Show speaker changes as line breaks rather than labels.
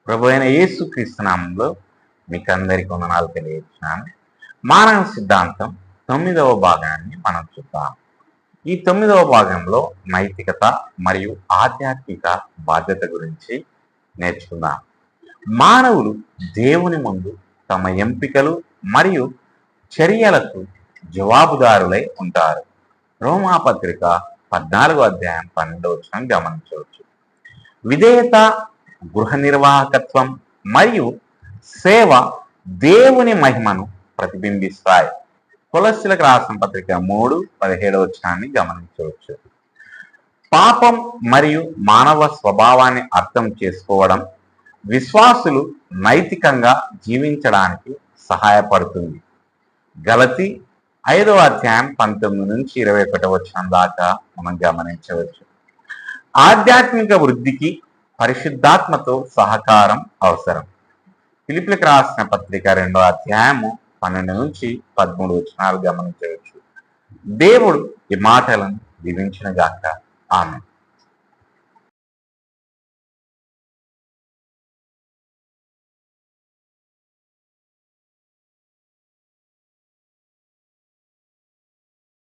ప్రభు అయిన యేసుక్రీస్తు నామంలో మీకు అందరికీ వందనాలు తెలియజేస్తున్నాను. మానవ సిద్ధాంతం 9వ భాగాన్ని మనం చూద్దాం. ఈ 9వ భాగంలో నైతికత మరియు ఆధ్యాత్మిక బాధ్యత గురించి నేర్చుకుందాం. మానవులు దేవుని ముందు తమ ఎంపికలు మరియు చర్యలకు జవాబుదారులై ఉంటారు. రోమాపత్రిక 14వ అధ్యాయం 12వ వచనం గమనించవచ్చు. విధేయత, గృహ నిర్వాహకత్వం మరియు సేవ దేవుని మహిమను ప్రతిబింబిస్తాయి. కొలస్సీలకు రాసిన పత్రిక 3:17 వచనాన్ని గమనించవచ్చు. పాపం మరియు మానవ స్వభావాన్ని అర్థం చేసుకోవడం విశ్వాసులు నైతికంగా జీవించడానికి సహాయపడుతుంది. గలతీ 5వ అధ్యాయం 19 నుంచి 21 వచనం దాకా మనం గమనించవచ్చు. ఆధ్యాత్మిక వృద్ధికి పరిశుద్ధాత్మతో సహకారం అవసరం. ఫిలిప్పీలకు రాసిన పత్రిక 2వ అధ్యాయము 12 నుంచి 13 వచనాలు గమనించవచ్చు. దేవుడు ఈ మాటలను దీవించును గాక. ఆమేన్.